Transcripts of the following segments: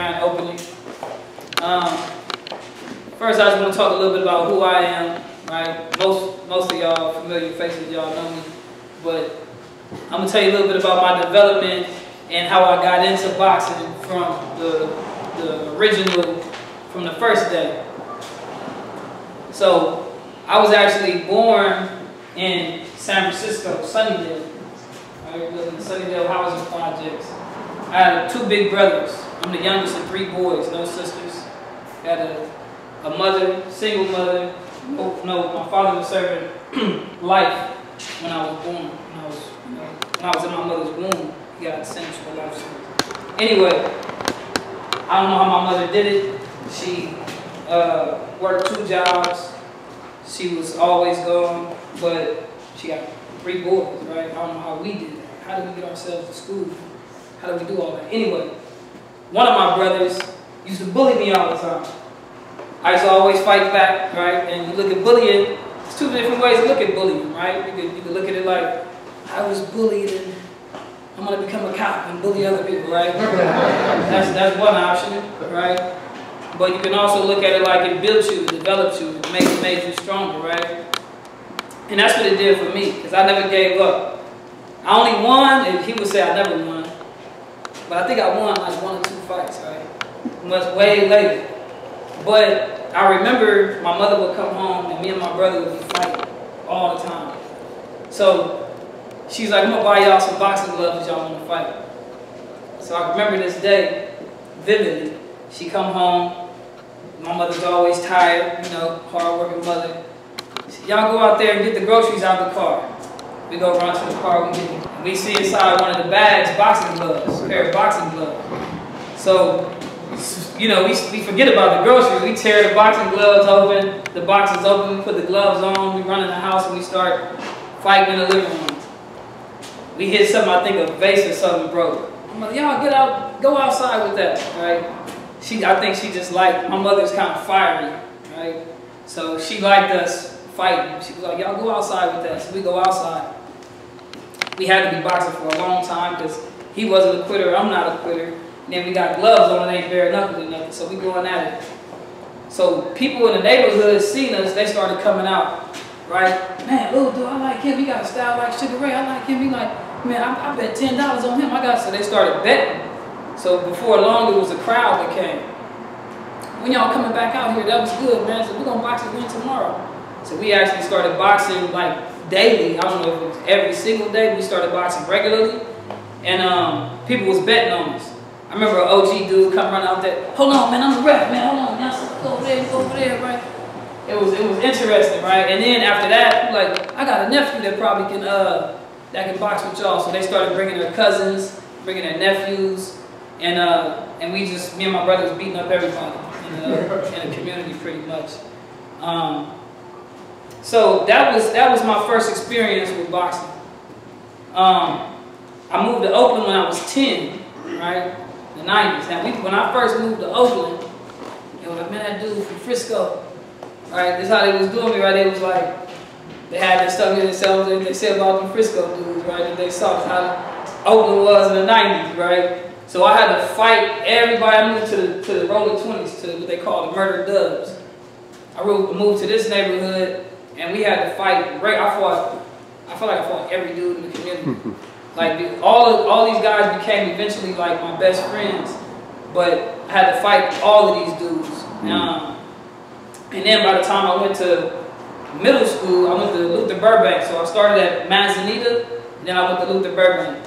grand opening. First, I just want to talk a little bit about who I am, right? Most of y'all familiar faces, y'all know me, but I'm gonna tell you a little bit about my development and how I got into boxing from the original, from the first day. So, I was actually born in San Francisco, Sunnydale. I lived in the Sunnydale housing projects. I had 2 big brothers. I'm the youngest of 3 boys, no sisters. Had a mother, single mother. No, my father was serving life when I was born. When I was in my mother's womb, he got sentenced for life sentence. Anyway, I don't know how my mother did it. She worked 2 jobs. She was always gone, but she got 3 boys, right? I don't know how we did that. How did we get ourselves to school? How did we do all that? Anyway, one of my brothers used to bully me all the time. I used to always fight back, right? And you look at bullying, there's 2 different ways to look at bullying, right? You could look at it like, I was bullied and I'm gonna become a cop and bully other people, right? That's one option, right? But you can also look at it like it built you, it developed you, it made you stronger, right? And that's what it did for me, because I never gave up. I only won, and he would say I never won, but I think I won like 1 or 2 fights, right? Much way later. But I remember my mother would come home and me and my brother would be fighting all the time. So she's like, I'm gonna buy y'all some boxing gloves if y'all wanna fight. So I remember this day vividly. She come home, my mother's always tired, you know, hard-working mother. Y'all go out there and get the groceries out of the car. We go run to the car, we see inside one of the bags boxing gloves, a pair of boxing gloves. So, you know, we forget about the groceries. We tear the boxing gloves open, the boxes open, we put the gloves on, we run in the house and we start fighting in the living room. We hit something, I think a vase or something broke. I'm like, y'all get out, go outside with that, right? I think she just liked, my mother's kind of fiery, right? So she liked us fighting. She was like, y'all go outside with that. So we go outside. We had to be boxing for a long time because he wasn't a quitter, I'm not a quitter. And then we got gloves on, it ain't bare knuckles or nothing, so we going at it. So people in the neighborhood seen us, they started coming out, right? Man, little dude, I like him, he got a style like Sugar Ray, I like him, he like, man, I bet $10 on him, so they started betting. So before long, it was a crowd that came. When y'all coming back out here, that was good, man, so we're gonna box again tomorrow. So we actually started boxing like daily, I don't know if it was every single day, we started boxing regularly. And people was betting on us. I remember an OG dude come run out there. Hold on, man, I'm the ref, man. Hold on, y'all go over there, right? It was interesting, right? And then after that, like, I got a nephew that probably can box with y'all. So they started bringing their cousins, bringing their nephews, and we just, me and my brother was beating up everybody in the community pretty much. So that was my first experience with boxing. I moved to Oakland when I was 10, right? The 90s. Now, when I first moved to Oakland, they were like, man, that dude from Frisco, right? That's how they was doing me, right? They was like, they had this stuff in themselves that they said about the Frisco dudes, right? And they saw how Oakland was in the 90s, right? So I had to fight everybody. I moved to the Rolling 20s, to what they call the Murder Dubs. I moved to this neighborhood, and we had to fight. I feel like I fought every dude in the community. Like all these guys became eventually like my best friends, but I had to fight all of these dudes. And then by the time I went to middle school, I went to Luther Burbank. So I started at Manzanita, and then I went to Luther Burbank.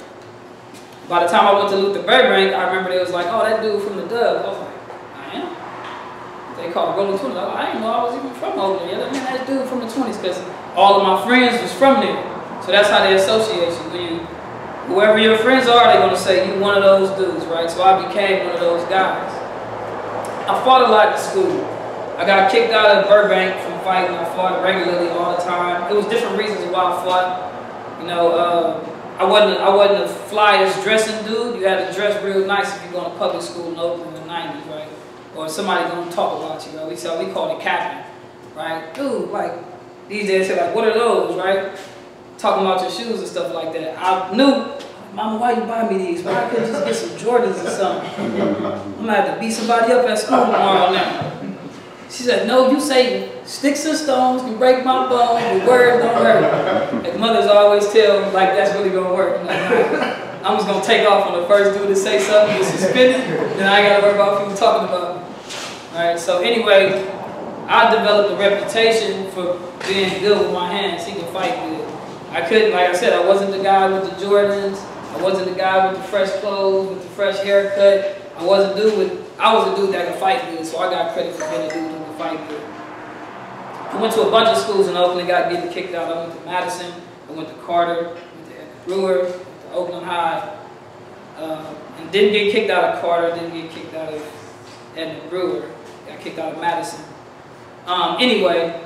By the time I went to Luther Burbank, I remember they was like, oh, that dude from the Dub. I was like, I am? They called it Rolling 20s. I didn't know I was even from Oakland. Yeah, man, that dude from the 20s, because all of my friends was from there. So that's how they associate you. Whoever your friends are, they're going to say you one of those dudes, right? So I became one of those guys. I fought a lot in school. I got kicked out of Burbank from fighting. I fought regularly all the time. It was different reasons why I fought. You know, I wasn't the flyest dressing dude. You had to dress real nice if you're going to public school in Oakland in the 90s, right? Or somebody going to talk about you, right? We called it capping, right? Dude, like, these days, say like, what are those, right? Talking about your shoes and stuff like that. I knew, Mama, why you buy me these? Why I couldn't just get some Jordans or something? I'm gonna have to beat somebody up at school tomorrow now. She said, no, you say sticks and stones can break my bones, but words don't hurt. And mothers always tell, like, that's really gonna work. I'm like, nah, I'm just gonna take off on the first dude to say something, get suspended, then I ain't gotta worry about what people talking about. Alright, so anyway, I developed a reputation for being good with my hands. He can fight good. I couldn't, like I said, I wasn't the guy with the Jordans. I wasn't the guy with the fresh clothes, with the fresh haircut. I was a dude that could fight good, so I got credit for being a dude who could fight good. I went to a bunch of schools in Oakland, got getting kicked out. I went to Madison, I went to Carter, I went to Brewer, went to Oakland High, and didn't get kicked out of Carter, didn't get kicked out of Edmund Brewer, got kicked out of Madison. Anyway,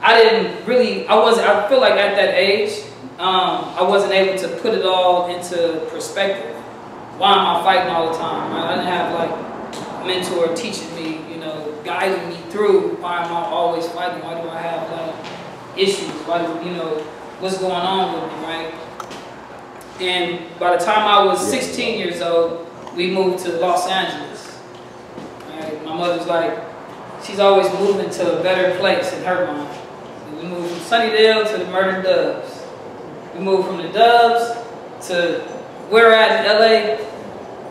I feel like at that age, I wasn't able to put it all into perspective. Why am I fighting all the time? Right? I didn't have like a mentor teaching me, you know, guiding me through. Why am I always fighting? Why do I have like issues? Why do, you know, what's going on with me, right? And by the time I was 16 years old, we moved to Los Angeles. Right? My mother's like, she's always moving to a better place in her mind. We moved from Sunnydale to the Murder Doves. We moved from the Doves to where we're at in LA,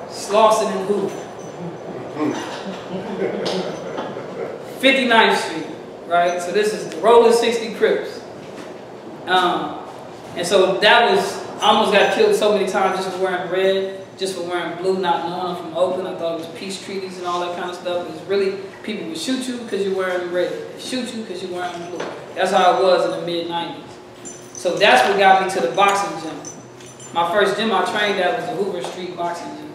Slauson and Hoover. 59th Street, right? So this is the Rolling 60 Crips. And so that was, I almost got killed so many times just for wearing red, just for wearing blue, not knowing I'm from Oakland. I thought it was peace treaties and all that kind of stuff. It was really, people would shoot you because you're wearing red. They shoot you because you're wearing blue. That's how it was in the mid-90s. So that's what got me to the boxing gym. My first gym I trained at was the Hoover Street Boxing Gym.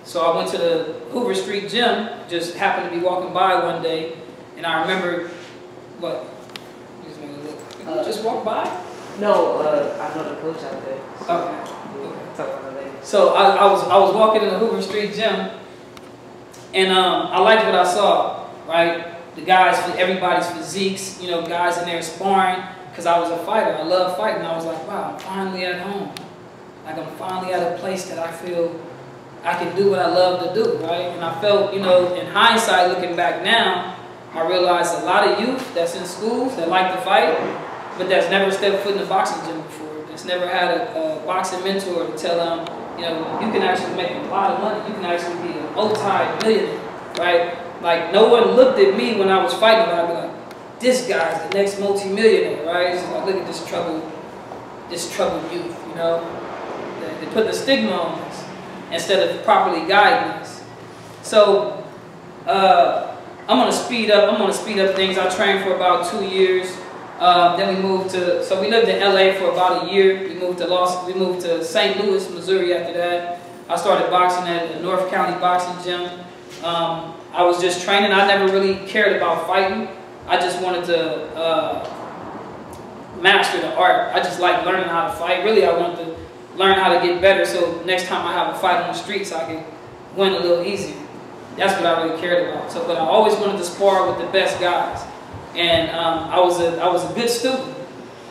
So I went to the Hoover Street Gym, just happened to be walking by one day, and I remember, what? Just walk by? No, I know the coach out there. So Okay. talk about that later. So I was walking in the Hoover Street Gym, and I liked what I saw, right? The guys, everybody's physiques, you know, guys in there sparring, because I was a fighter. I love fighting. I was like, wow, I'm finally at home. Like, I'm finally at a place that I feel I can do what I love to do, right? And I felt, you know, in hindsight, looking back now, I realized a lot of youth that's in schools that like to fight, but that's never stepped foot in a boxing gym before, that's never had a boxing mentor to tell them, you know, you can actually make a lot of money. You can actually be a multi-millionaire, right? Like, no one looked at me when I was fighting, but I'd be like, this guy's the next multi-millionaire, right? It's like, look at this troubled youth, you know? They put the stigma on us instead of properly guiding us. So I'm gonna speed up things. I trained for about 2 years. Then we moved to, so we lived in LA for about a year. We moved to St. Louis, Missouri after that. I started boxing at the North County Boxing Gym. I was just training. I never really cared about fighting. I just wanted to master the art. I just like learning how to fight. Really, I wanted to learn how to get better so next time I have a fight on the streets, I can win a little easier. That's what I really cared about. So, but I always wanted to spar with the best guys. And I was a good student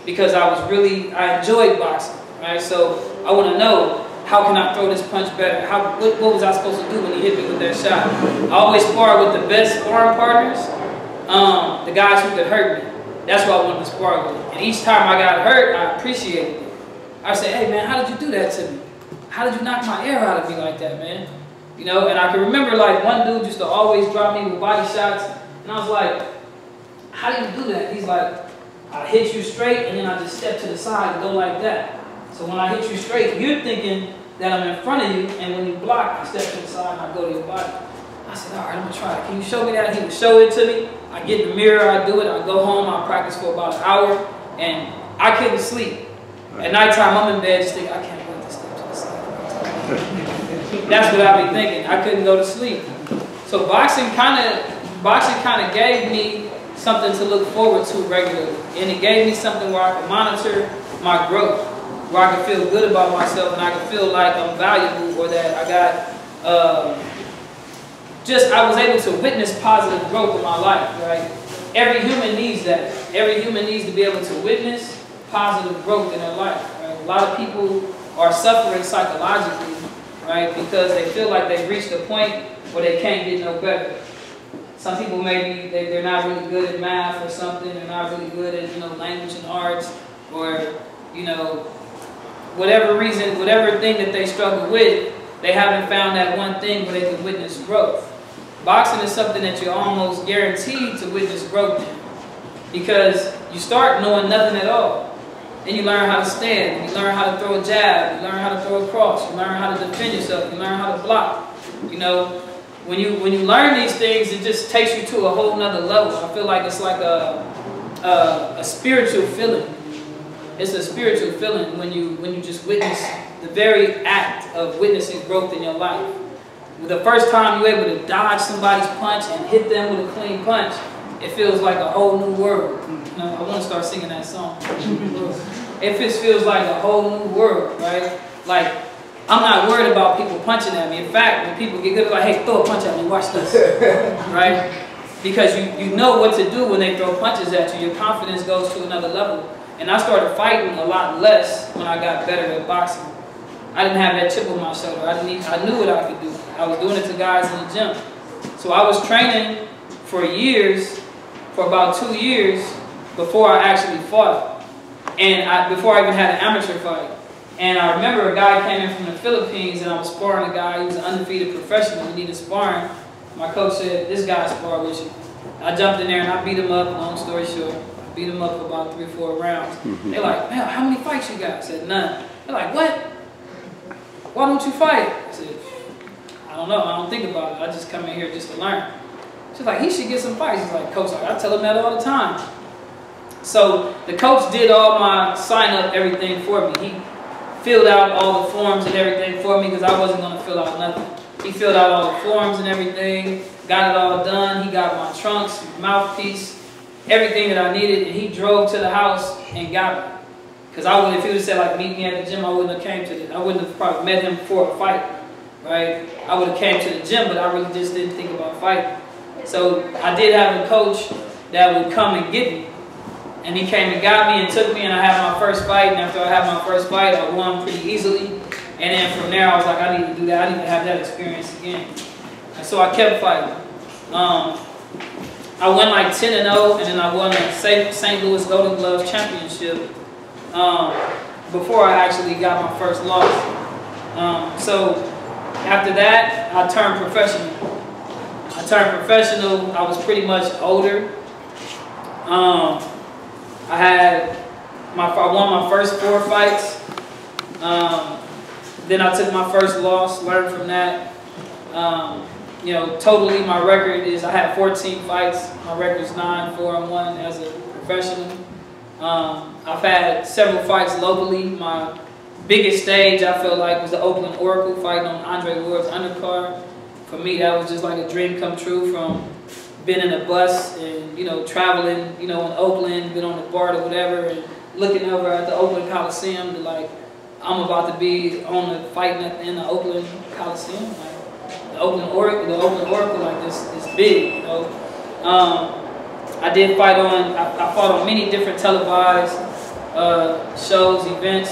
because I enjoyed boxing, right? So I want to know, how can I throw this punch better? What was I supposed to do when he hit me with that shot? I always spar with the best sparring partners, the guys who could hurt me. That's what I wanted to spar with. And each time I got hurt, I appreciated it. I said, hey man, how did you do that to me? How did you knock my air out of me like that, man? You know, and I can remember like one dude used to always drop me with body shots, and I was like, how do you do that? He's like, I hit you straight and then I just step to the side and go like that. So when I hit you straight, you're thinking that I'm in front of you, and when you block, I step to the side and I go to your body. I said, all right, I'm gonna try it. Can you show me that? He would show it to me. I get in the mirror, I do it, I go home, I practice for about an hour, and I couldn't sleep. At nighttime, I'm in bed just thinking, I can't wait to step to the side. That's what I be thinking. I couldn't go to sleep. So boxing kind of gave me something to look forward to regularly. And it gave me something where I could monitor my growth, where I could feel good about myself and I could feel like I'm valuable, or that I got, I was able to witness positive growth in my life, right? Every human needs that. Every human needs to be able to witness positive growth in their life, right? A lot of people are suffering psychologically, right? Because they feel like they've reached a point where they can't get no better. Some people maybe they're not really good at math or something. They're not really good at, you know, language and arts, or, you know, whatever reason, whatever thing that they struggle with, they haven't found that one thing where they can witness growth. Boxing is something that you're almost guaranteed to witness growth in, because you start knowing nothing at all. Then you learn how to stand, you learn how to throw a jab, you learn how to throw a cross, you learn how to defend yourself, you learn how to block. You know, when you learn these things, it just takes you to a whole nother level. I feel like it's like a spiritual feeling. It's a spiritual feeling when you just witness the very act of witnessing growth in your life. The first time you're able to dodge somebody's punch and hit them with a clean punch, it feels like a whole new world. You know, I want to start singing that song. It just feels like a whole new world, right? Like, I'm not worried about people punching at me. In fact, when people get good, they're like, hey, throw a punch at me, watch this, right? Because you know what to do when they throw punches at you. Your confidence goes to another level. And I started fighting a lot less when I got better at boxing. I didn't have that chip on my shoulder. I knew what I could do. I was doing it to guys in the gym. So I was training for years, for about 2 years, before I actually fought. And before I even had an amateur fight. And I remember a guy came in from the Philippines, and I was sparring a guy. He was an undefeated professional. He needed sparring. My coach said, this guy spar with you. I jumped in there and I beat him up, long story short. I beat him up for about 3 or 4 rounds. They're like, man, how many fights you got? I said, none. They're like, what? Why don't you fight? I said, I don't know. I don't think about it. I just come in here just to learn. She's like, he should get some fights. He's like, coach, I tell him that all the time. So the coach did all my sign-up, everything for me. He filled out all the forms and everything for me because I wasn't going to fill out nothing. He filled out all the forms and everything, got it all done. He got my trunks, mouthpiece, everything that I needed, and he drove to the house and got me. Because I would, if he would have said, like, meet me at the gym, I wouldn't have came to this. I wouldn't have probably met him for a fight, right? I would have came to the gym, but I really just didn't think about fighting. So I did have a coach that would come and get me. And he came and got me and took me, and I had my first fight. And after I had my first fight, I won pretty easily. And then from there, I was like, I need to do that. I need to have that experience again. And so I kept fighting. I went like 10-0, and then I won the St. Louis Golden Glove Championship before I actually got my first loss. So after that, I turned professional. I was pretty much older. I won my first 4 fights. Then I took my first loss, learned from that. You know, totally my record is, I had 14 fights. My record is 9-4-1 as a professional. I've had several fights locally. My biggest stage, I feel like, was the Oakland Oracle, fighting on Andre Ward's undercard. For me, that was just like a dream come true, from being in a bus and, you know, traveling, you know, in Oakland, been on the BART or whatever, and looking over at the Oakland Coliseum to, like, I'm about to be on the fighting in the Oakland Coliseum. Like, the Oakland Oracle, like, this big, you know. I did fight on, I fought on many different televised shows, events.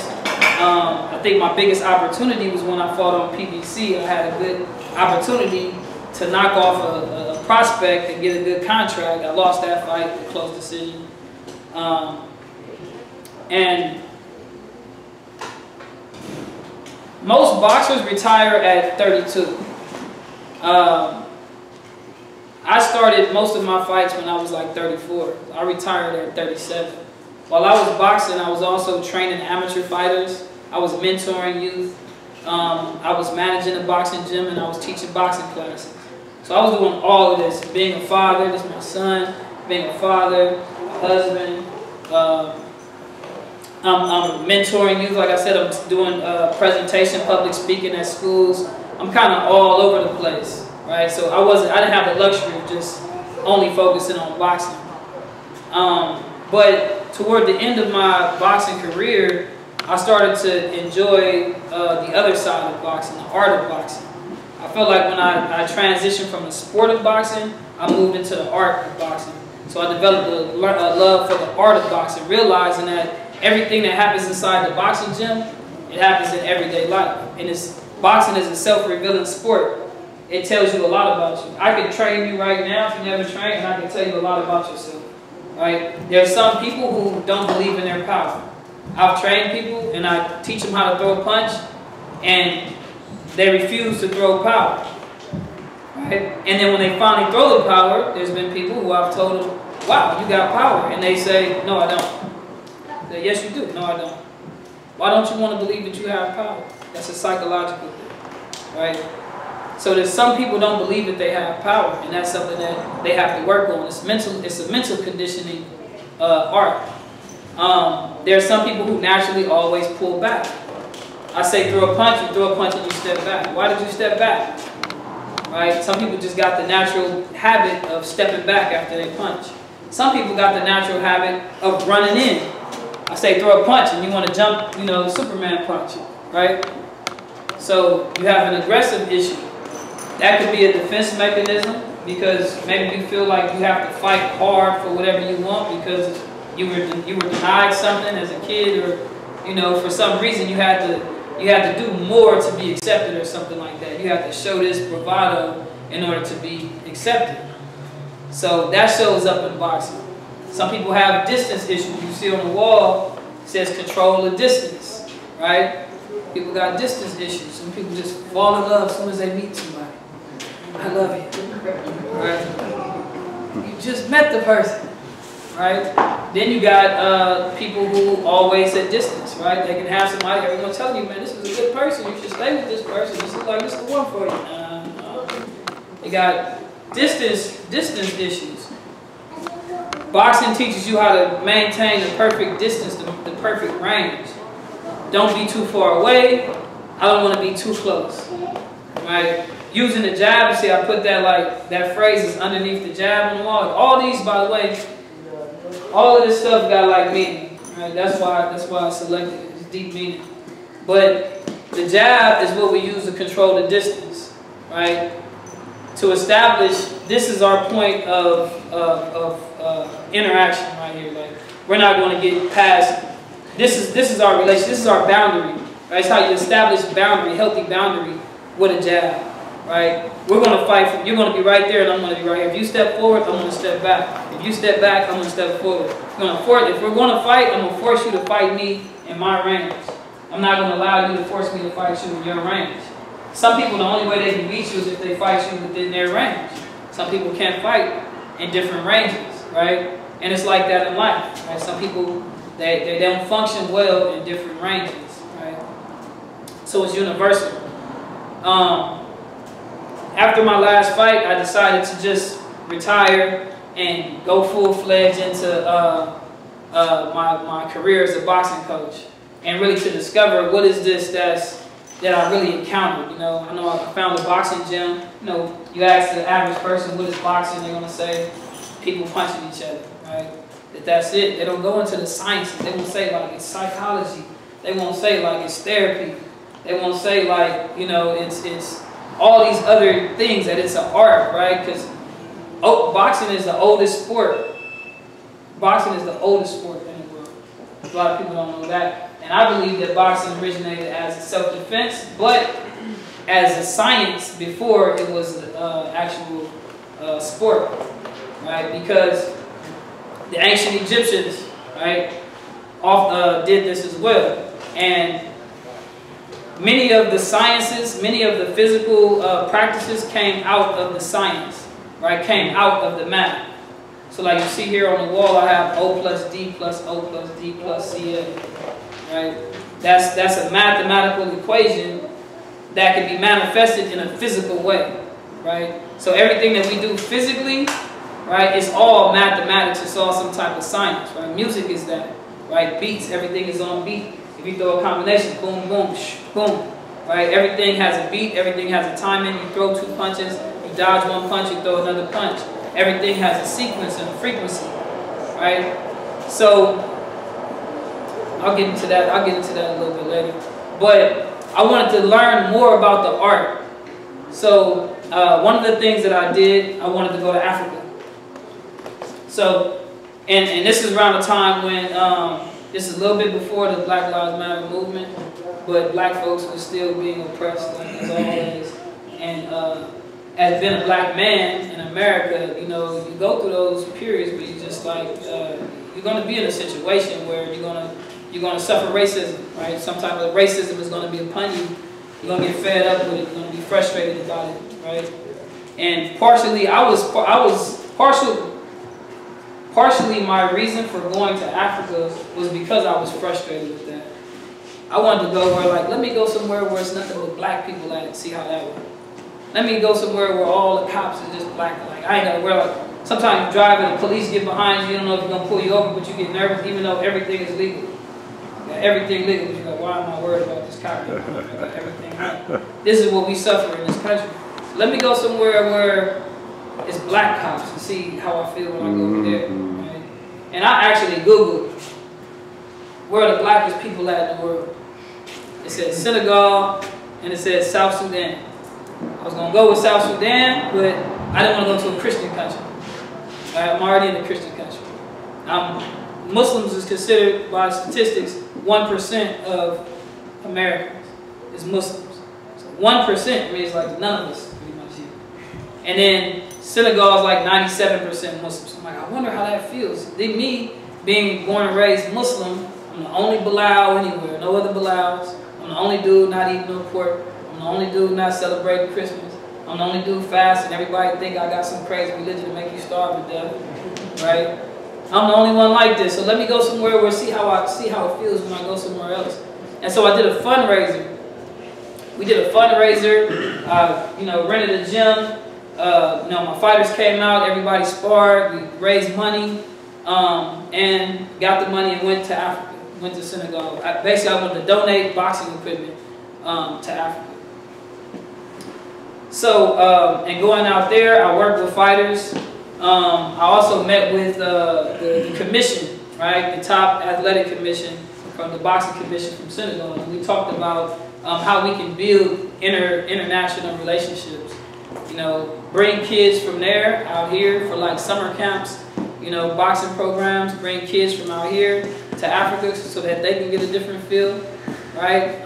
I think my biggest opportunity was when I fought on PBC. I had a good opportunity to knock off a prospect and get a good contract. I lost that fight, a close decision. And most boxers retire at 32. I started most of my fights when I was like 34. I retired at 37. While I was boxing, I was also training amateur fighters. I was mentoring youth. I was managing a boxing gym, and I was teaching boxing classes. So I was doing all of this, being a father, this is my son, being a father, a husband. I'm mentoring youth. Like I said, I'm doing presentation, public speaking at schools. I'm kind of all over the place, right? So I didn't have the luxury of just only focusing on boxing. But toward the end of my boxing career, I started to enjoy the other side of boxing, the art of boxing. I felt like when I transitioned from the sport of boxing, I moved into the art of boxing. So I developed a love for the art of boxing, realizing that everything that happens inside the boxing gym It happens in everyday life. And boxing is a self-revealing sport. It tells you a lot about you. I can train you right now if you never trained, and I can tell you a lot about yourself. Right? There are some people who don't believe in their power. I've trained people and I teach them how to throw a punch, and they refuse to throw power. Right? And then when they finally throw the power, there's been people who I've told them, wow, you got power. And they say, no, I don't. I say, yes, you do. No, I don't. Why don't you want to believe that you have power? That's a psychological thing. Right? So there's some people don't believe that they have power, and that's something that they have to work on. It's a mental conditioning art. There are some people who naturally always pull back. I say throw a punch, you throw a punch and you step back. Why did you step back? Right? Some people just got the natural habit of stepping back after they punch. Some people got the natural habit of running in. I say throw a punch and you want to jump, you know, Superman punch, right? So you have an aggressive issue. That could be a defense mechanism because maybe you feel like you have to fight hard for whatever you want because you were denied something as a kid, or you know, for some reason you had to do more to be accepted or something like that. You have to show this bravado in order to be accepted. So that shows up in boxing. Some people have distance issues. You see on the wall, it says control the distance, right? People got distance issues. Some people just fall in love as soon as they meet somebody. I love you, right? You just met the person, right? Then you got people who always at distance, right? They can have somebody, everyone telling you, man, this is a good person. You should stay with this person. This is like, this is the one for you. They got distance issues. Boxing teaches you how to maintain the perfect distance, the perfect range. Don't be too far away. I don't want to be too close, right? Using the jab, you see I put that like, that phrase is underneath the jab on the wall. All these, by the way, all of this stuff got like meaning, right? That's why I selected it. It's deep meaning. But the jab is what we use to control the distance, right? To establish, this is our point of interaction right here. Like, we're not going to get past, this is our relation, this is our boundary, right? It's how you establish boundary, healthy boundary with a jab, right? We're going to fight, you're going to be right there and I'm going to be right here. If you step forward, I'm going to step back. If you step back, I'm going to step forward. If we're going to fight, I'm going to force you to fight me in my range. I'm not going to allow you to force me to fight you in your range. Some people, the only way they can beat you is if they fight you within their range. Some people can't fight in different ranges, right? And it's like that in life, right? Some people, they don't function well in different ranges, right? So it's universal. After my last fight, I decided to just retire and go full-fledged into my career as a boxing coach, and really to discover what is this that I really encountered. You know, I know I found a boxing gym. You know, you ask the average person what is boxing, they're gonna say people punching each other, right? That's it. They don't go into the sciences. They won't say like it's psychology. They won't say like it's therapy. They won't say like, you know, it's all these other things, that it's an art, right? Because boxing is the oldest sport. Boxing is the oldest sport in the world. A lot of people don't know that. And I believe that boxing originated as a self-defense, but as a science before it was an actual sport, right? Because the ancient Egyptians, right, did this as well. And many of the sciences, many of the physical practices came out of the science, right? Came out of the math. So like you see here on the wall, I have O plus D plus O plus D plus CA, right? That's a mathematical equation that can be manifested in a physical way, right? So everything that we do physically, right, it's all mathematics. It's all some type of science, right? Music is that, right? Beats, everything is on beat. If you throw a combination, boom, boom, boom, right? Everything has a beat, everything has a timing. You throw two punches, you dodge one punch, you throw another punch. Everything has a sequence and a frequency, right? So I'll get into that a little bit later. But I wanted to learn more about the art. So one of the things that I did, I wanted to go to Africa. So, and this is around the time when, this is a little bit before the Black Lives Matter movement. but black folks were still being oppressed, like as always. And as being a black man in America, you know, you go through those periods where you just like, you're going to be in a situation where you're gonna suffer racism, right? Sometimes the racism is going to be upon you. You're going to get fed up with it. You're going to be frustrated about it, right? And partially my reason for going to Africa was because I was frustrated with that. I wanted to go where, like, let me go somewhere where it's nothing but black people at and see how that works. Let me go somewhere where all the cops are just black. Like, I ain't got to worry. Like, sometimes you drive and the police get behind you. You don't know if you're going to pull you over, but you get nervous even though everything is legal. You got everything legal, but you're like, why am I worried about this cop? I got everything right. This is what we suffer in this country. Let me go somewhere where it's black cops and see how I feel when I go over there. Right? And I actually Googled where are the blackest people at in the world. It said Senegal and it said South Sudan. I was going to go with South Sudan, but I didn't want to go to a Christian country. I'm already in a Christian country. Muslims is considered, by statistics, 1% of Americans is Muslims. So 1% means like none of us pretty much here. And then Senegal is like 97% Muslims. I'm like, I wonder how that feels. Then me, being born and raised Muslim, I'm the only Bilal anywhere, no other Bilals. I'm the only dude not eating no pork. I'm the only dude not celebrating Christmas. I'm the only dude fast, and everybody think I got some crazy religion to make you starve to death, right? I'm the only one like this, so let me go somewhere where see how it feels when I go somewhere else. And so I did a fundraiser. We did a fundraiser. You know, rented a gym. You know, my fighters came out. Everybody sparred. We raised money, and got the money and went to Africa. Went to Senegal. Basically, I wanted to donate boxing equipment to Africa. So, and going out there, I worked with fighters. I also met with the commission, right? The top athletic commission from the boxing commission from Senegal. And we talked about how we can build international relationships. You know, bring kids from there out here for like summer camps, you know, boxing programs, bring kids from out here to Africa so that they can get a different feel, right?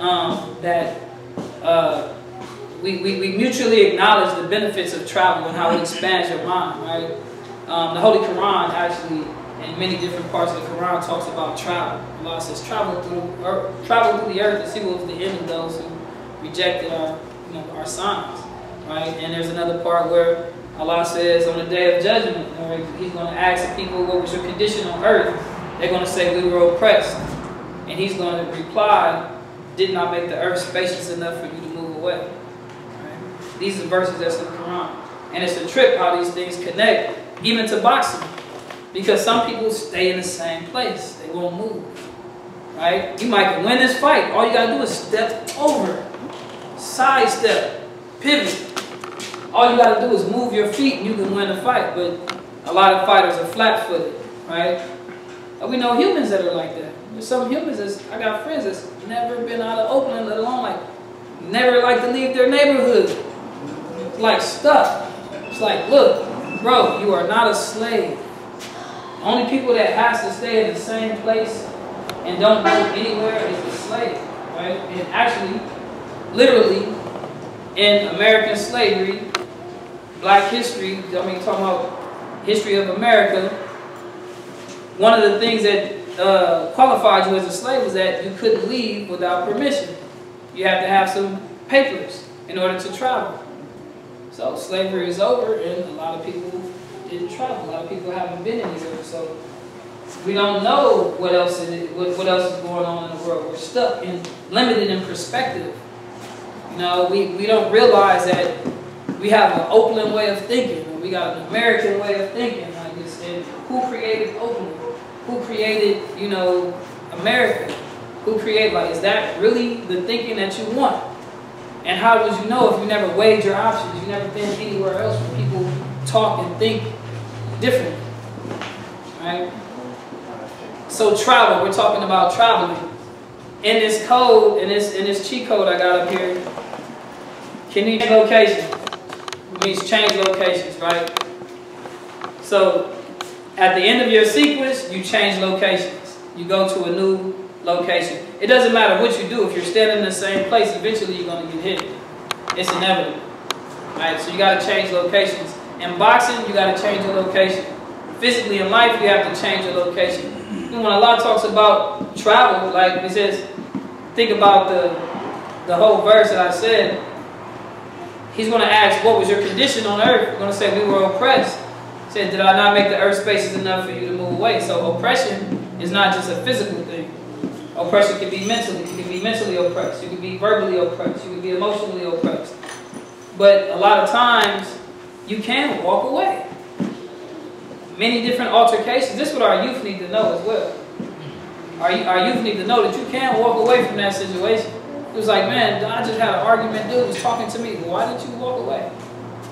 We mutually acknowledge the benefits of travel and how it expands your mind, right? The Holy Quran actually, in many different parts of the Quran, talks about travel. Allah says, travel through the earth and see what was the end of those who rejected our signs, right? And there's another part where Allah says on the day of judgment, He's going to ask the people, what was your condition on earth? They're going to say, we were oppressed. And He's going to reply, did not make the earth spacious enough for you to move away. These are verses that's in the Quran. And it's a trip how these things connect, even to boxing. Because some people stay in the same place. They won't move. Right? You might win this fight. All you got to do is step over. Sidestep. Pivot. All you got to do is move your feet and you can win the fight. But a lot of fighters are flat-footed. Right? And we know humans that are like that. There's some humans I got friends that's never been out of Oakland, let alone like never like to leave their neighborhood. Like stuck. It's like, look, bro, you are not a slave. The only people that has to stay in the same place and don't go anywhere is the slave, right? And actually, literally, in American slavery, black history, I mean, talking about history of America, one of the things that qualified you as a slave was that you couldn't leave without permission. You have to have some papers in order to travel. So slavery is over, and a lot of people didn't travel. A lot of people haven't been anywhere. So we don't know what else is going on in the world. We're stuck and limited in perspective. You know, we don't realize that we have an Oakland way of thinking, and we got an American way of thinking. Like this, and who created Oakland? Who created, you know, America? Who created? Like, is that really the thinking that you want? And how would you know if you never weighed your options? You've never been anywhere else where people talk and think differently, right? So travel, we're talking about traveling. In this code, in this cheat code I got up here, can you change location? It means change locations, right? So at the end of your sequence, you change locations. you go to a new location. It doesn't matter what you do. If you're standing in the same place, eventually you're going to get hit. It's inevitable. Right? So you got to change locations. In boxing, you got to change your location. Physically in life, you have to change your location. When Allah talks about travel, like it says, think about the whole verse that I said. He's going to ask, what was your condition on earth? You're going to say, we were oppressed. He said, did I not make the earth spaces enough for you to move away? So oppression is not just a physical thing. Oppression can be mentally. You can be mentally oppressed. You can be verbally oppressed. You can be emotionally oppressed. But a lot of times, you can walk away. Many different altercations. This is what our youth need to know as well. Our youth need to know that you can walk away from that situation. It was like, man, I just had an argument. Dude was talking to me. Why didn't you walk away?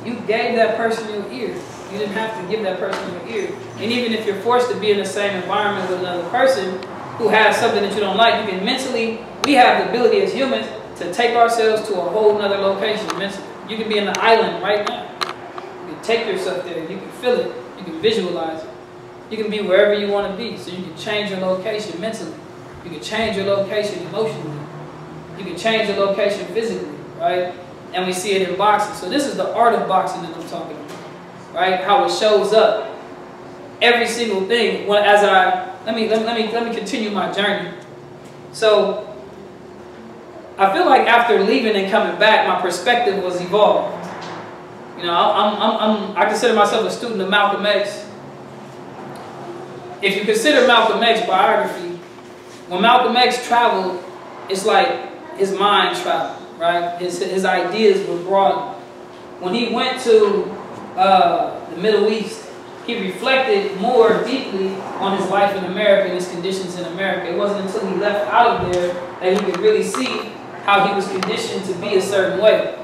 You gave that person your ear. You didn't have to give that person your ear. And even if you're forced to be in the same environment with another person who has something that you don't like, you can mentally, we have the ability as humans to take ourselves to a whole nother location mentally. You can be in the island right now. You can take yourself there. You can feel it. You can visualize it. You can be wherever you want to be. So you can change your location mentally. You can change your location emotionally. You can change your location physically, right? And we see it in boxing. So this is the art of boxing that I'm talking about, right? How it shows up. Every single thing. When as let me continue my journey. So I feel like after leaving and coming back, my perspective was evolved. You know, I consider myself a student of Malcolm X. If you consider Malcolm X's biography, when Malcolm X traveled, it's like his mind traveled, right? His ideas were broadened. When he went to the Middle East, he reflected more deeply on his life in America and his conditions in America. It wasn't until he left out of there that he could really see how he was conditioned to be a certain way.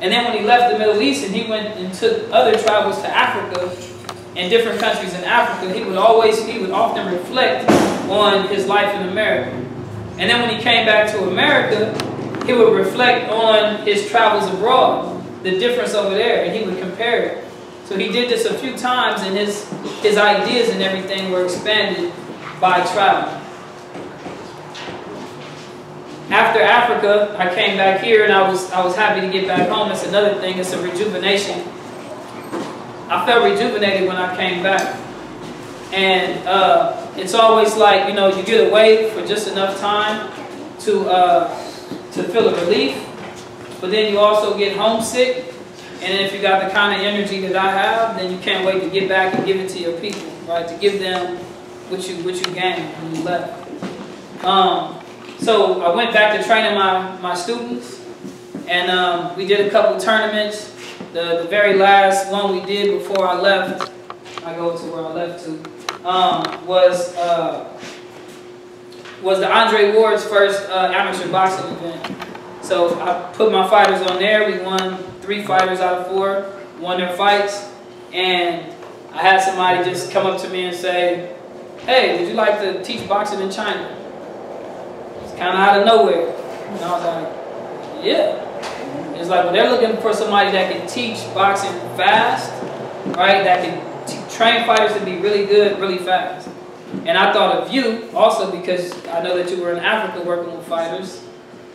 And then when he left the Middle East and he went and took other travels to Africa and different countries in Africa, he would often reflect on his life in America. And then when he came back to America, he would reflect on his travels abroad, the difference over there, and he would compare it. So he did this a few times, and his ideas and everything were expanded by travel. After Africa, I came back here, and I was happy to get back home. That's another thing. It's a rejuvenation. I felt rejuvenated when I came back, and it's always like, you know, you get away for just enough time to feel a relief, but then you also get homesick. And then if you got the kind of energy that I have, then you can't wait to get back and give it to your people, right? To give them what you gained when you left. So I went back to training my students, and we did a couple tournaments. The very last one we did before I left, I go to where I left to, was the Andre Ward's first amateur boxing event. So I put my fighters on there. We won 3 fighters out of 4, won their fights, and I had somebody just come up to me and say, hey, would you like to teach boxing in China? It's kind of out of nowhere. And I was like, yeah. It's like, well, they're looking for somebody that can teach boxing fast, right? That can train fighters to be really good, really fast. And I thought of you also because I know that you were in Africa working with fighters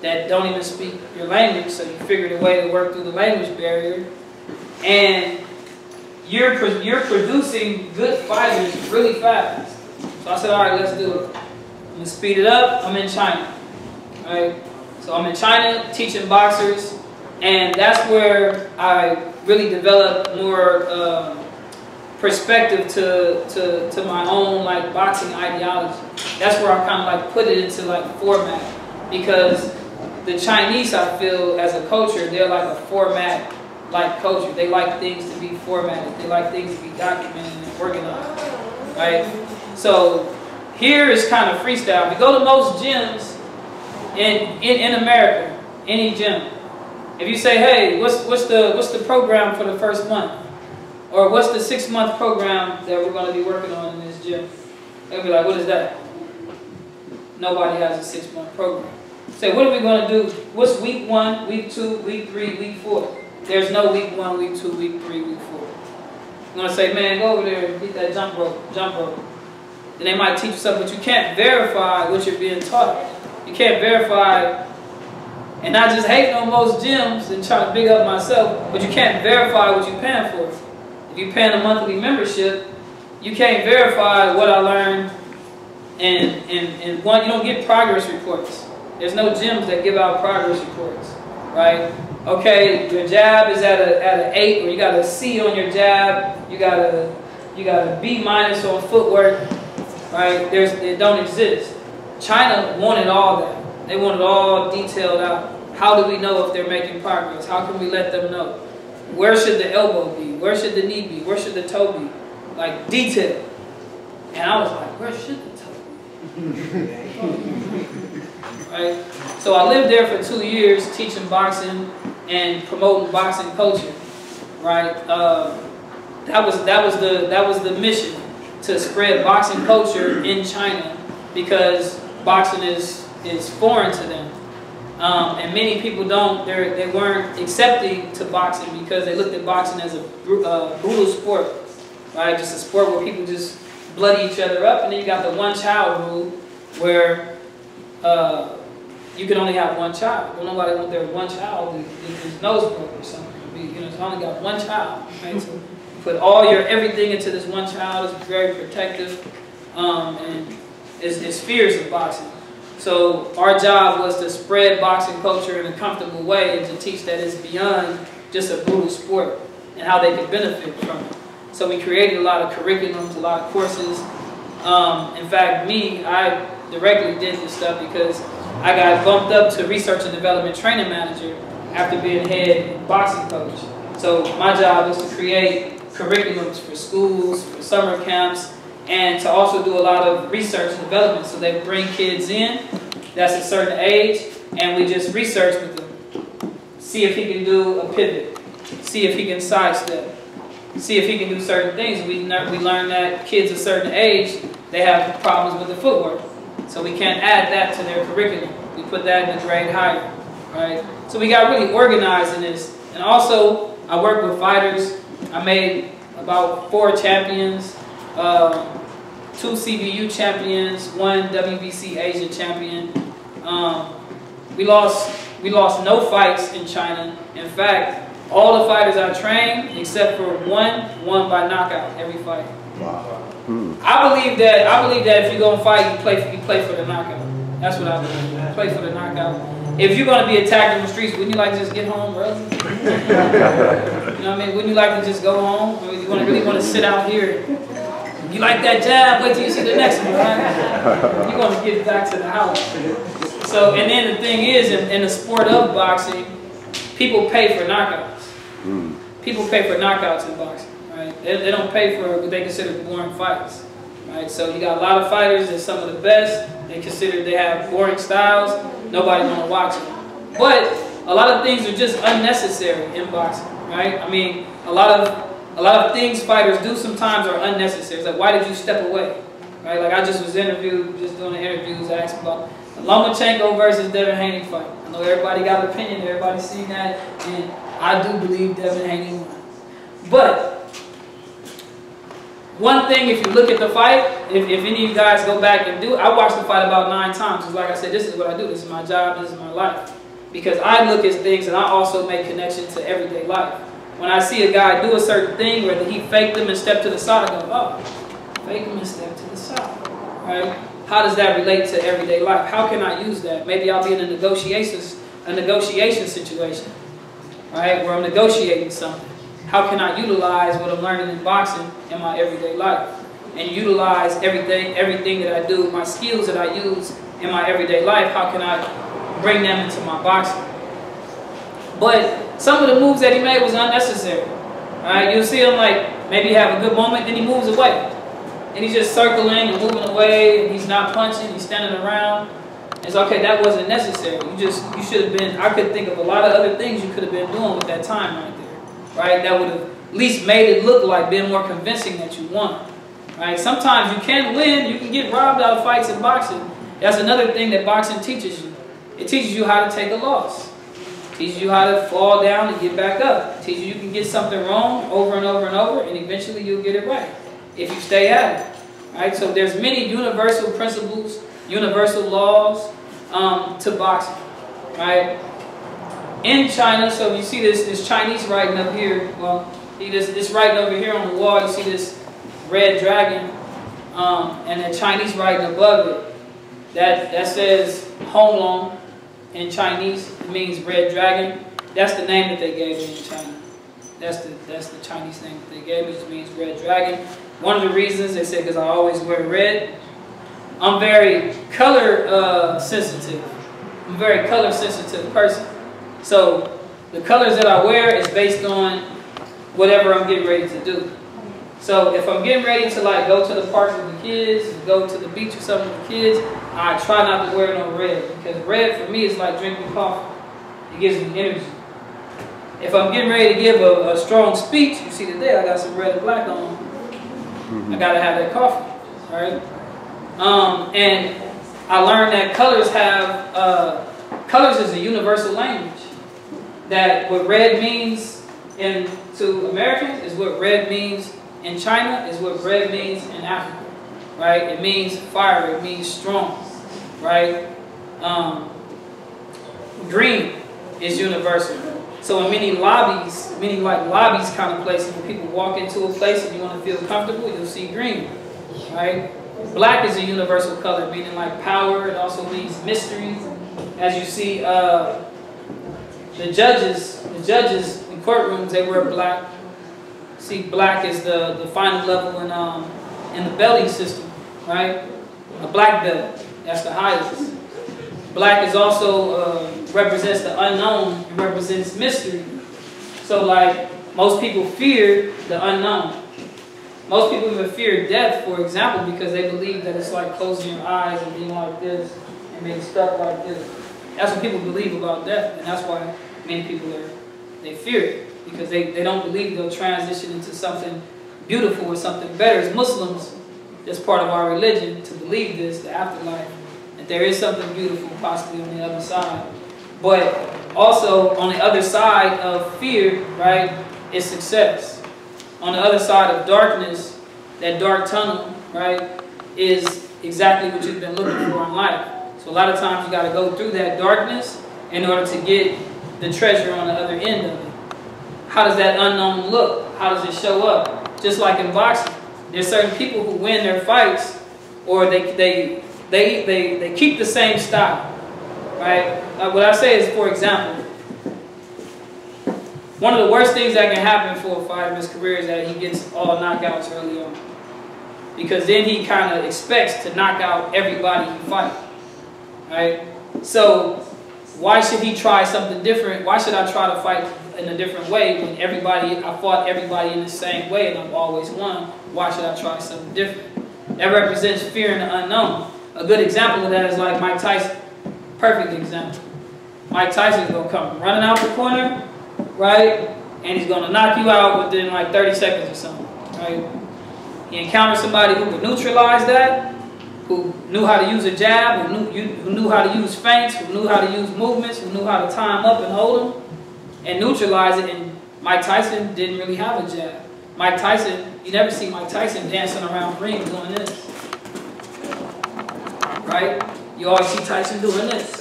that don't even speak your language, so you figured a way to work through the language barrier. And you're producing good fighters really fast. So I said, all right, let's do it. I'm going to speed it up. I'm in China. All right? So I'm in China teaching boxers, and that's where I really developed more perspective to my own like boxing ideology. That's where I kind of like put it into like format, because the Chinese, I feel, as a culture, they're like a format-like culture. They like things to be formatted. They like things to be documented and organized, right? So here is kind of freestyle. If you go to most gyms in America, any gym, if you say, hey, what's the program for the first month? Or what's the 6-month program that we're going to be working on in this gym? They'll be like, what is that? Nobody has a 6-month program. Say, what are we going to do? What's week 1, week 2, week 3, week 4? There's no week 1, week 2, week 3, week 4. I'm going to say, man, go over there and beat that jump rope. then they might teach you something, but you can't verify what you're being taught. You can't verify, and I just hate on most gyms and try to big up myself, but you can't verify what you're paying for. If you're paying a monthly membership, you can't verify what I learned, and one, you don't get progress reports. There's no gyms that give out progress reports, right? Okay, your jab is at an 8, or you got a C on your jab, you got a B- on footwork, right? It don't exist. China wanted all that. They want it all detailed out. How do we know if they're making progress? How can we let them know? Where should the elbow be? Where should the knee be? Where should the toe be? Like, detail. And I was like, where should the toe be? Right? So I lived there for 2 years teaching boxing and promoting boxing culture. Right? That was the mission, to spread boxing culture in China, because boxing is foreign to them. And many people they weren't accepting to boxing because they looked at boxing as a brutal sport, right? Just a sport where people just bloody each other up. And then you got the one-child rule, where you can only have one child. Well, nobody want their one child to get his nose broke or something. It's only got one child, right? So you put all your everything into this one child. It's very protective, and it's fears of boxing. So our job was to spread boxing culture in a comfortable way, and to teach that it's beyond just a brutal sport and how they could benefit from it. So we created a lot of curriculums, a lot of courses. In fact, I directly did this stuff because I got bumped up to research and development training manager after being head boxing coach. So my job was to create curriculums for schools, for summer camps, and to also do a lot of research and development. So they bring kids in that's a certain age, and we just research with them. See if he can do a pivot. See if he can sidestep. See if he can do certain things. We learn that kids a certain age, they have problems with the footwork. So we can't add that to their curriculum. We put that in a grade higher, right? So we got really organized in this. And also, I work with fighters. I made about 4 champions, 2 CBU champions, 1 WBC Asian champion. We lost no fights in China. In fact, all the fighters I trained, except for 1, won by knockout every fight. Wow. I believe that if you're gonna fight, you play for the knockout. That's what I believe. You play for the knockout. If you're gonna be attacked in the streets, wouldn't you like to just get home early? You know what I mean? Wouldn't you like to just go home? Or you really want to sit out here? You like that jab? Wait till you see the next one, right? You're gonna get back to the house. So, and then the thing is, in the sport of boxing, people pay for knockouts. People pay for knockouts in boxing. Right? They don't pay for what they consider boring fights, right? So you got a lot of fighters that's some of the best. They have boring styles. Nobody want to watch them. But a lot of things are just unnecessary in boxing, right? I mean, a lot of things fighters do sometimes are unnecessary. It's like, why did you step away, right? Like I just was interviewed, just doing the interviews, asked about the Lomachenko versus Devin Haney fight. I know everybody got an opinion, everybody's seen that, and I do believe Devin Haney won. But one thing, if you look at the fight, if any of you guys go back and do it, I watched the fight about 9 times. Because like I said, this is what I do. This is my job. This is my life. Because I look at things and I also make connections to everyday life. When I see a guy do a certain thing, whether he faked them and stepped to the side, I go, oh, fake him and step to the side. Right? How does that relate to everyday life? How can I use that? Maybe I'll be in a negotiation situation, right, where I'm negotiating something. How can I utilize what I'm learning in boxing in my everyday life? And utilize everything that I do, my skills that I use in my everyday life, how can I bring them into my boxing? But some of the moves that he made was unnecessary. Right? You'll see him like maybe have a good moment, then he moves away. And he's just circling and moving away, and he's not punching, he's standing around. It's okay, that wasn't necessary. You should have been, I could think of a lot of other things you could have been doing with that time right there. Right? That would have at least made it look like, been more convincing that you won. Right? Sometimes you can win, you can get robbed out of fights in boxing. That's another thing that boxing teaches you. It teaches you how to take a loss. It teaches you how to fall down and get back up. It teaches you can get something wrong over and over and over, and eventually you'll get it right if you stay at it. Right? So there's many universal principles, universal laws to boxing. Right? In China, so you see this Chinese writing up here. Well, this writing over here on the wall. You see this red dragon, and the Chinese writing above it. That says Hong Long in Chinese. It means red dragon. That's the name that they gave me in China. That's the Chinese name that they gave me. It means red dragon. One of the reasons they said because I always wear red. I'm very color sensitive. I'm a very color sensitive person. So the colors that I wear is based on whatever I'm getting ready to do. So if I'm getting ready to like go to the park with the kids, go to the beach or something with the kids, I try not to wear no red because red for me is like drinking coffee. It gives me energy. If I'm getting ready to give a strong speech, you see today I got some red and black on. I gotta have that coffee, right? And I learned that colors have colors is a universal language. That what red means to Americans is what red means in China, is what red means in Africa, right? It means fire, it means strong, right? Green is universal. So in many lobbies, lobbies kind of places, when people walk into a place and you want to feel comfortable, you'll see green, right? Black is a universal color, meaning like power. It also means mystery. As you see, the judges in courtrooms, they wear black. See, black is the final level in the belting system, right? A black belt, that's the highest. Black is also represents the unknown. It represents mystery. So, like most people fear the unknown. Most people even fear death, for example, because they believe that it's like closing your eyes and being like this and being stuck like this. That's what people believe about death, and that's why many people they fear it, because they don't believe they'll transition into something beautiful or something better. As Muslims, that's part of our religion, to believe this, the afterlife, that there is something beautiful possibly on the other side. But also on the other side of fear, right, is success. On the other side of darkness, that dark tunnel, right, is exactly what you've been looking for in life. So a lot of times you got to go through that darkness in order to get the treasure on the other end of it. How does that unknown look? How does it show up? Just like in boxing, there's certain people who win their fights, or they keep the same style, right? What I say is, for example, one of the worst things that can happen for a fighter in his career is that he gets all knockouts early on, because then he kind of expects to knock out everybody he fights, right? So why should he try something different? Why should I try to fight in a different way when I fought everybody in the same way and I've always won? Why should I try something different? That represents fear and the unknown. A good example of that is like Mike Tyson. Perfect example. Mike Tyson's going to come running out the corner, right? And he's going to knock you out within like 30 seconds or something, right? He encountered somebody who could neutralize that, who knew how to use a jab, who knew how to use feints, who knew how to use movements, who knew how to time up and hold them and neutralize it. And Mike Tyson didn't really have a jab. Mike Tyson, you never see Mike Tyson dancing around ring doing this, right? You always see Tyson doing this.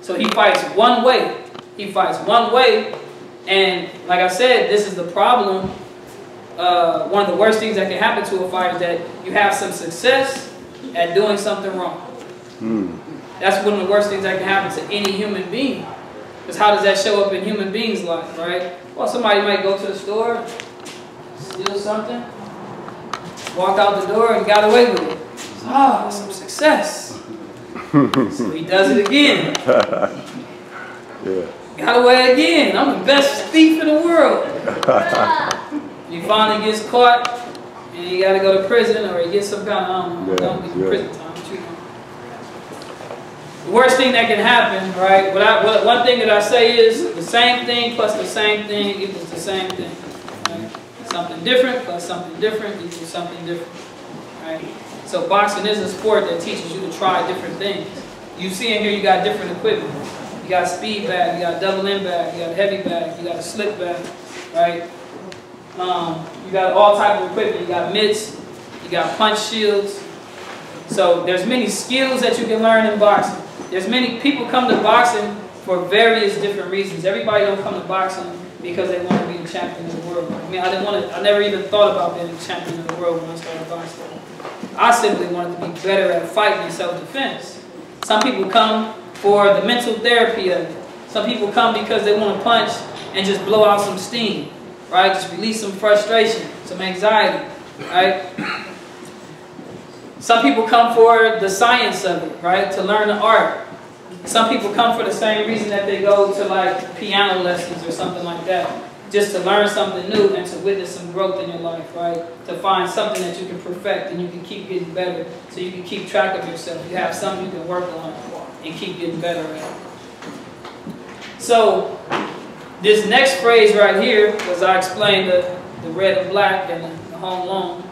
So he fights one way. He fights one way. And like I said, this is the problem. One of the worst things that can happen to a fighter is that you have some success at doing something wrong. That's one of the worst things that can happen to any human being. Because how does that show up in human beings' life, right? Well, somebody might go to the store, steal something, walk out the door and got away with it. Ah, some success. So he does it again. Yeah. Got away again. I'm the best thief in the world. He finally gets caught, and he got to go to prison, or he gets some kind of, don't get prison time. But you know. The worst thing that can happen, right? One thing that I say is the same thing plus the same thing equals the same thing. Right? Something different plus something different equals something different. Right? So boxing is a sport that teaches you to try different things. You see in here, you got different equipment. You got speed bag, you got double end bag, you got heavy bag, you got a slip bag, right? You got all type of equipment. You got mitts, you got punch shields. So there's many skills that you can learn in boxing. There's many people come to boxing for various different reasons. Everybody don't come to boxing because they want to be the champion of the world. I mean, I never even thought about being a champion of the world when I started boxing. I simply wanted to be better at fighting and self-defense. Some people come for the mental therapy of it. Some people come because they want to punch and just blow out some steam, right? Just release some frustration, some anxiety, right? Some people come for the science of it, right? To learn the art. Some people come for the same reason that they go to like piano lessons or something like that. Just to learn something new and to witness some growth in your life, right? To find something that you can perfect and you can keep getting better so you can keep track of yourself. You have something you can work on and keep getting better at. So, this next phrase right here, as I explained the red and black and the home loan.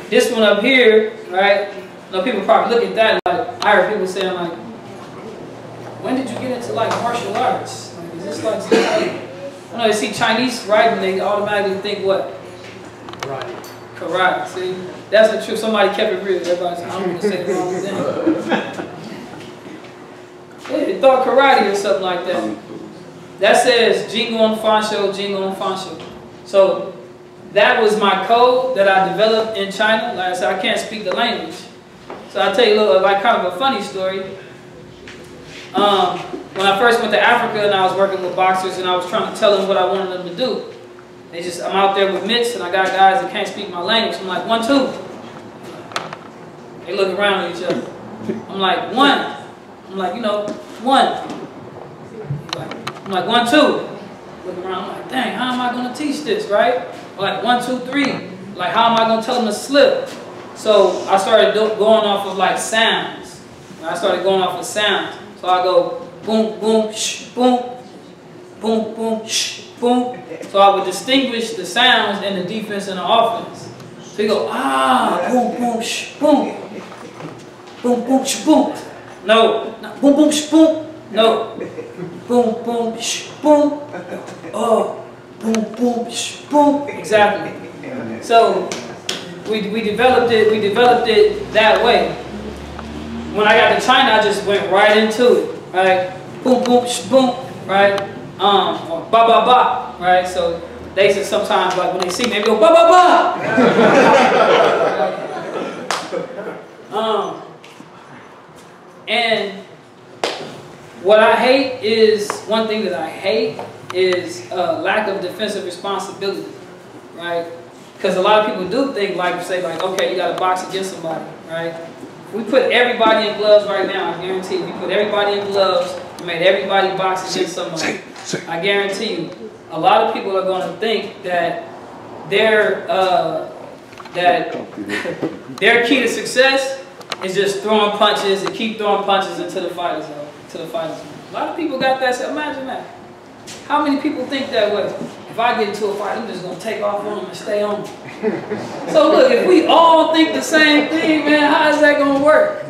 This one up here, right? You know, people probably look at that like, I heard people saying like, when did you get into like martial arts? Like, is this like something? I know they see Chinese writing, they automatically think what? Karate. Karate. See, that's the truth. Somebody kept it real. Everybody's like, I'm gonna say the wrong thing. They thought karate or something like that. That says Jingon Fansho, Jingon Fansho. So that was my code that I developed in China. Like I said, I can't speak the language. So I'll tell you a little, like kind of a funny story. When I first went to Africa and I was working with boxers and I was trying to tell them what I wanted them to do. I'm out there with mitts and I got guys that can't speak my language. I'm like, 1, 2. They look around at each other. I'm like, 1. I'm like, you know, 1. I'm like, 1, 2. Look around, I'm like, dang, how am I going to teach this, right? I'm like, 1, 2, 3. Like, how am I going to tell them to slip? So I started going off of like sounds. I started going off of sounds. So I go boom, boom, shh, boom, boom, boom, shh, boom. So I would distinguish the sounds in the defense and the offense. So you go, ah, boom, boom, shh, boom. Boom, boom, shh, boom. No. Boom, boom, shh, boom. No. Boom, boom, shh, boom. Oh, boom, boom, shh, boom. Exactly. So we developed it that way. When I got to China, I just went right into it, right? Boom, boom, sh boom, right? Or ba ba ba, right? So they said sometimes, like when they see me, they go ba ba ba. And what I hate is, one thing that I hate is lack of defensive responsibility, right? Because a lot of people do think, like, say, like, okay, you got to box against somebody, right? We put everybody in gloves right now, I guarantee you. We put everybody in gloves and made everybody box against somebody. I guarantee you, a lot of people are going to think that their key to success is just throwing punches and keep throwing punches until the fight is over. A lot of people got that. So imagine that. How many people think that way? If I get into a fight, I'm just going to take off on them and stay on them. So look, if we all think the same thing, man, how is that going to work?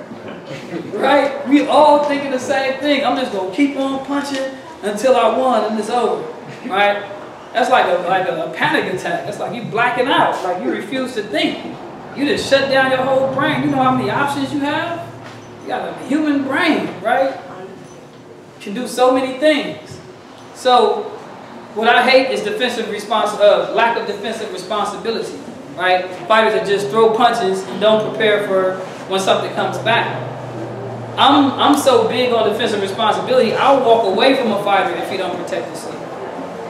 Right? We all thinking the same thing. I'm just going to keep on punching until I won and it's over. Right? That's like a panic attack. That's like you blacking out. Like you refuse to think. You just shut down your whole brain. You know how many options you have? You got a human brain, right? Can do so many things. So what I hate is lack of defensive responsibility, right? Fighters that just throw punches and don't prepare for when something comes back. I'm so big on defensive responsibility, I'll walk away from a fighter if he don't protect himself.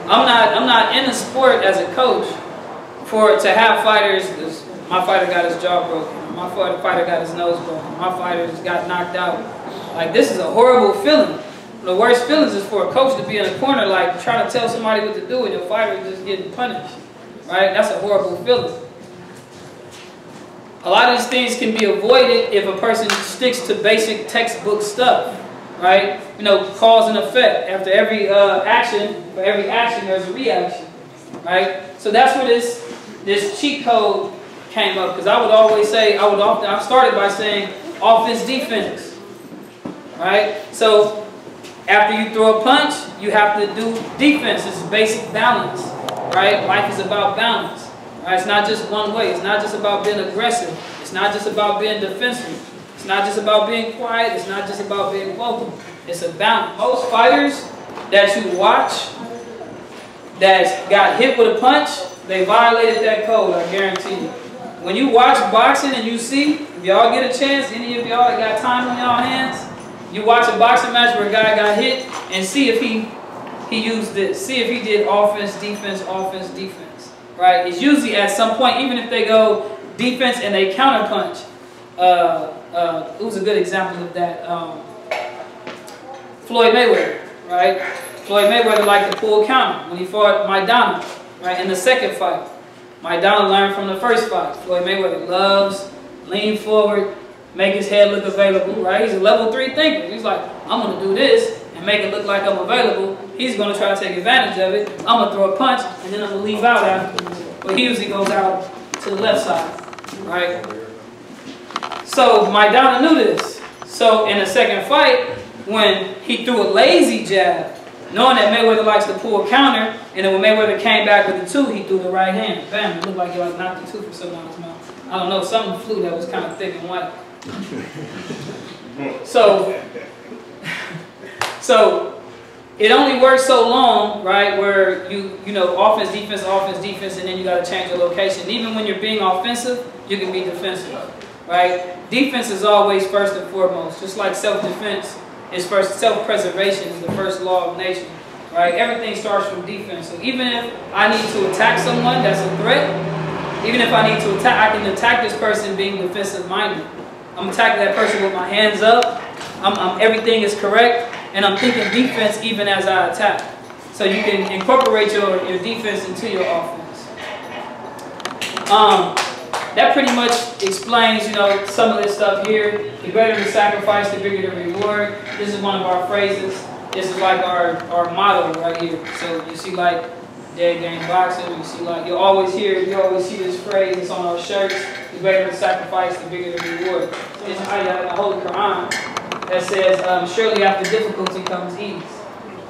I'm not in the sport as a coach to have fighters. My fighter got his jaw broken. My fighter got his nose broken. My fighter just got knocked out. Like, this is a horrible feeling. The worst feelings is for a coach to be in a corner, like trying to tell somebody what to do, and your fighter is just getting punished. Right? That's a horrible feeling. A lot of these things can be avoided if a person sticks to basic textbook stuff. Right? You know, cause and effect. After every action, for every action, there's a reaction. Right? So that's where this cheat code came up. Because I would always say, I started by saying offense, defense. Right? So after you throw a punch, you have to do defense. This is basic balance, right? Life is about balance. Right? It's not just one way. It's not just about being aggressive. It's not just about being defensive. It's not just about being quiet. It's not just about being vocal. It's a balance. Most fighters that you watch that got hit with a punch, they violated that code, I guarantee you. When you watch boxing and you see, if y'all get a chance, any of y'all that got time on y'all hands, you watch a boxing match where a guy got hit and see if he used this. See if he did offense, defense, right? It's usually at some point, even if they go defense and they counter punch. It was a good example of that. Floyd Mayweather, right? Floyd Mayweather liked to pull counter when he fought Maidana, right? In the second fight. Maidana learned from the first fight. Floyd Mayweather loves lean forward, make his head look available, right? He's a level 3 thinker. He's like, I'm going to do this and make it look like I'm available. He's going to try to take advantage of it. I'm going to throw a punch and then I'm going to leave out afterwards. But he usually goes out to the left side, right? So Maidana knew this. So in the second fight, when he threw a lazy jab, knowing that Mayweather likes to pull a counter, and then when Mayweather came back with the 2, he threw the right hand. Bam, it looked like he like knocked the 2 from something out of his mouth. I don't know, something flew that was kind of thick and white. So it only works so long, right, where you know, offense, defense, and then you got to change your location. Even when you're being offensive, you can be defensive, right? Defense is always first and foremost, just like self-defense. Is first, self-preservation is the first law of nature, right? Everything starts from defense. So even if I need to attack someone that's a threat, even if I need to attack, I can attack this person being defensive-minded. I'm attacking that person with my hands up. Everything is correct, and I'm thinking defense even as I attack. So you can incorporate your defense into your offense. That pretty much explains, you know, some of this stuff here. The greater the sacrifice, the bigger the reward. This is one of our phrases. This is like our motto right here. So you see like dead game boxing. You see like you always see this phrase. It's on our shirts. The greater the sacrifice, the bigger the reward. It's ayah in the Holy Quran that says, surely after difficulty comes ease.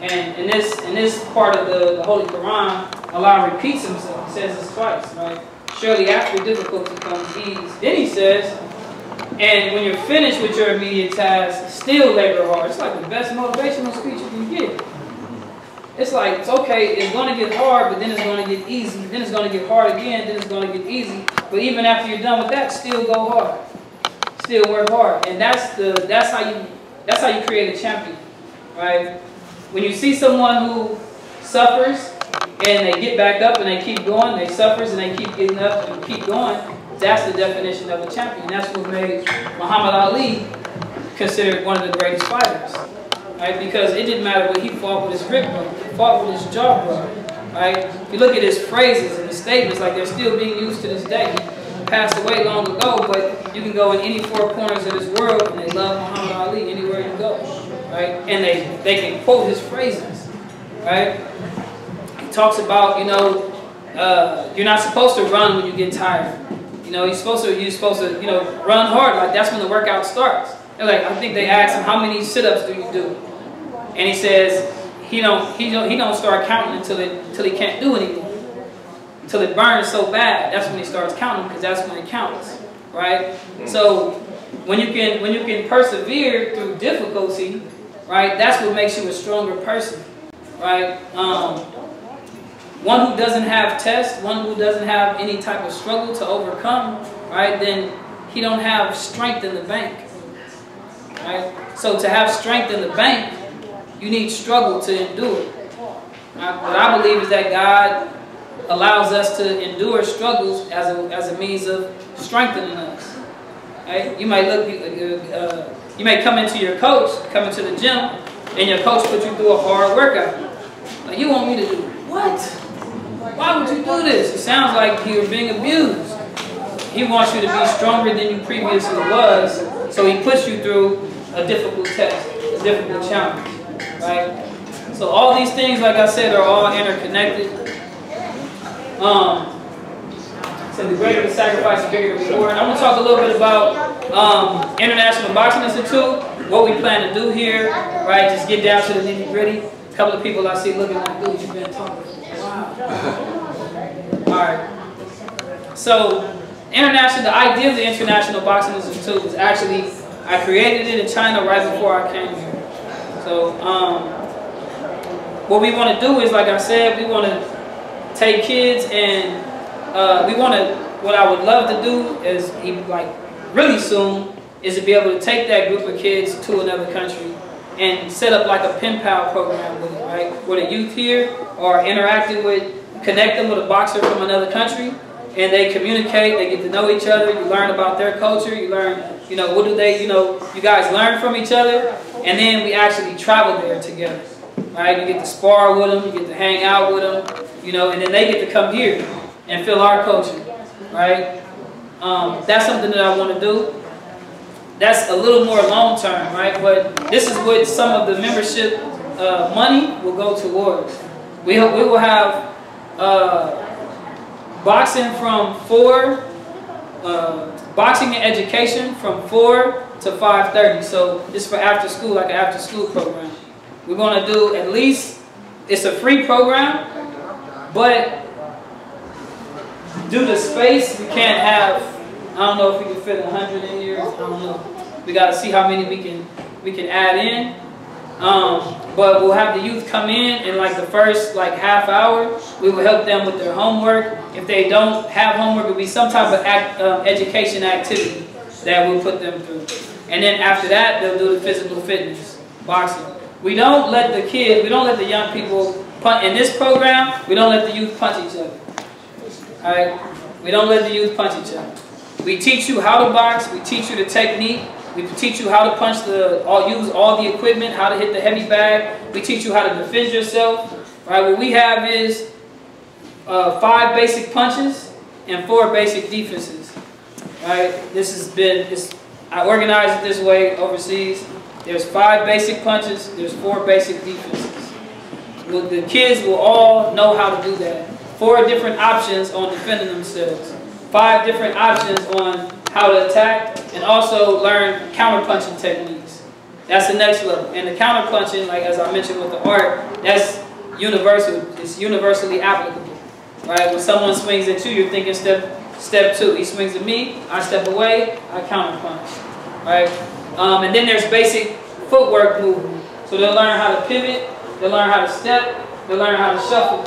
And in this part of the Holy Quran, Allah repeats himself. He says this twice, right? Surely after difficulty comes ease. Then he says, and when you're finished with your immediate task, still labor hard. It's like the best motivational speech you can get. It's like, it's okay, it's going to get hard, but then it's going to get easy. Then it's going to get hard again, then it's going to get easy. But even after you're done with that, still go hard. Still work hard. And that's how you create a champion, right? When you see someone who suffers, and they get back up and they keep going, they suffers and they keep getting up and keep going, that's the definition of a champion. That's what made Muhammad Ali considered one of the greatest fighters, right? Because it didn't matter what he fought with his rib broke, he fought with his jaw broke, right? If you look at his phrases and his statements, like they're still being used to this day. He passed away long ago, but you can go in any 4 corners of this world and they love Muhammad Ali anywhere you go, right? And they can quote his phrases, right? Talks about, you know, you're not supposed to run when you get tired. You know, you're supposed to, you know, run hard. Like that's when the workout starts. And like I think they asked him, how many sit-ups do you do? And he says he don't start counting until he can't do anymore. Until it burns so bad, that's when he starts counting, because that's when it counts, right? So when you can persevere through difficulty, right? That's what makes you a stronger person, right? One who doesn't have tests, one who doesn't have any type of struggle to overcome, right, then he don't have strength in the bank, right? So to have strength in the bank, you need struggle to endure. Right? What I believe is that God allows us to endure struggles as a means of strengthening us. Right? You might you may come into your coach, come into the gym, and your coach put you through a hard workout. Like, you want me to do what? Why would you do this? It sounds like you're being abused. He wants you to be stronger than you previously was, so he puts you through a difficult test, a difficult challenge, right? So all these things, like I said, are all interconnected. So the greater the sacrifice, the bigger the reward. I'm going to talk a little bit about International Boxing Institute, what we plan to do here, right? Just get down to the nitty-gritty. A couple of people I see looking like, dude, you've been talking. Wow. All right. So, the idea of the International Boxing Institute was actually, I created it in China right before I came here. So, what we want to do is, like I said, we want to take kids and what I would love to do is, like really soon, is to be able to take that group of kids to another country and set up like a pen pal program with it, right? Where the youth here are interacting with, connect them with a boxer from another country, and they communicate, they get to know each other, you learn about their culture, you learn, what do they, you guys learn from each other, and then we actually travel there together, right? You get to spar with them, you get to hang out with them, and then they get to come here and feel our culture, right? That's something that I want to do. That's a little more long term, right? But this is what some of the membership money will go towards. We will have boxing from boxing and education from 4 to 5:30. So this is for after school, like an after school program. We're going to do at least, it's a free program, but due to space, we can't have, I don't know if we can fit 100 in here. I don't know. We got to see how many we can add in. But we'll have the youth come in, and like the first half hour, we will help them with their homework. If they don't have homework, it'll be some type of education activity that we'll put them through. And then after that, they'll do the physical fitness, boxing. We don't let the young people punch. In this program, we don't let the youth punch each other. All right? We don't let the youth punch each other. We teach you how to box. We teach you the technique. We teach you how to punch use all the equipment, how to hit the heavy bag. We teach you how to defend yourself. Right? What we have is 5 basic punches and 4 basic defenses. Right? I organize it this way overseas. There's 5 basic punches. There's 4 basic defenses. Well, the kids will all know how to do that. 4 different options on defending themselves. 5 different options on how to attack, and also learn counter-punching techniques. That's the next level. And the counter-punching, like as I mentioned with the art, that's universal. It's universally applicable. Right? When someone swings at you, you're thinking step 2. He swings at me, I step away, I counter-punch. Right? And then there's basic footwork movement. So they'll learn how to pivot, they'll learn how to step, they'll learn how to shuffle.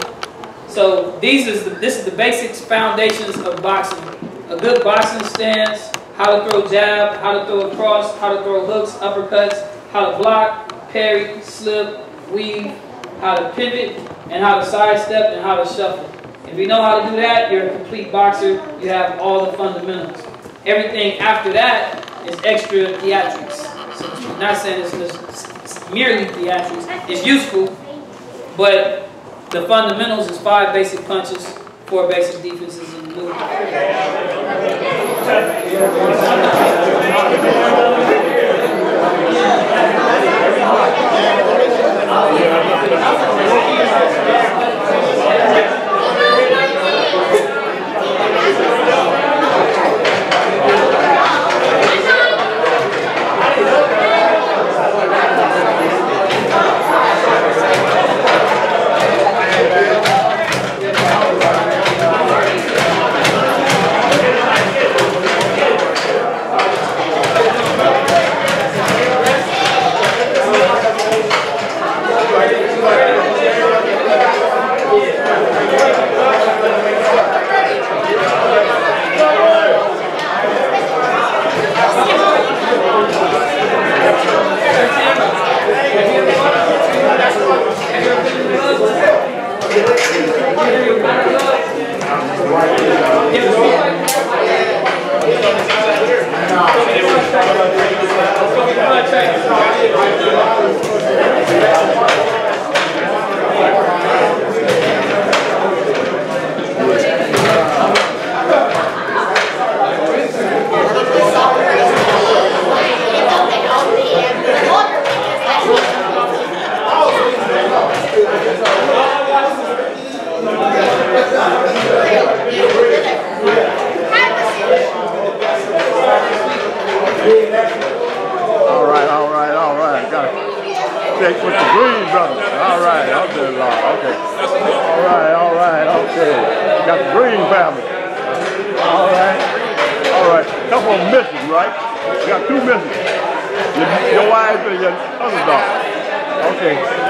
So this is the basics, foundations of boxing. A good boxing stance, how to throw jab, how to throw a cross, how to throw hooks, uppercuts, how to block, parry, slip, weave, how to pivot, and how to sidestep, and how to shuffle. If you know how to do that, you're a complete boxer. You have all the fundamentals. Everything after that is extra theatrics. So I'm not saying it's merely theatrics. It's useful, but the fundamentals is 5 basic punches, 4 basic defenses, and movement. With the Green brothers. All right, okay. All right, okay. Got the Green family. All right. All right. Couple of missing, right? You got two missing. Your wife and your other dog. Okay.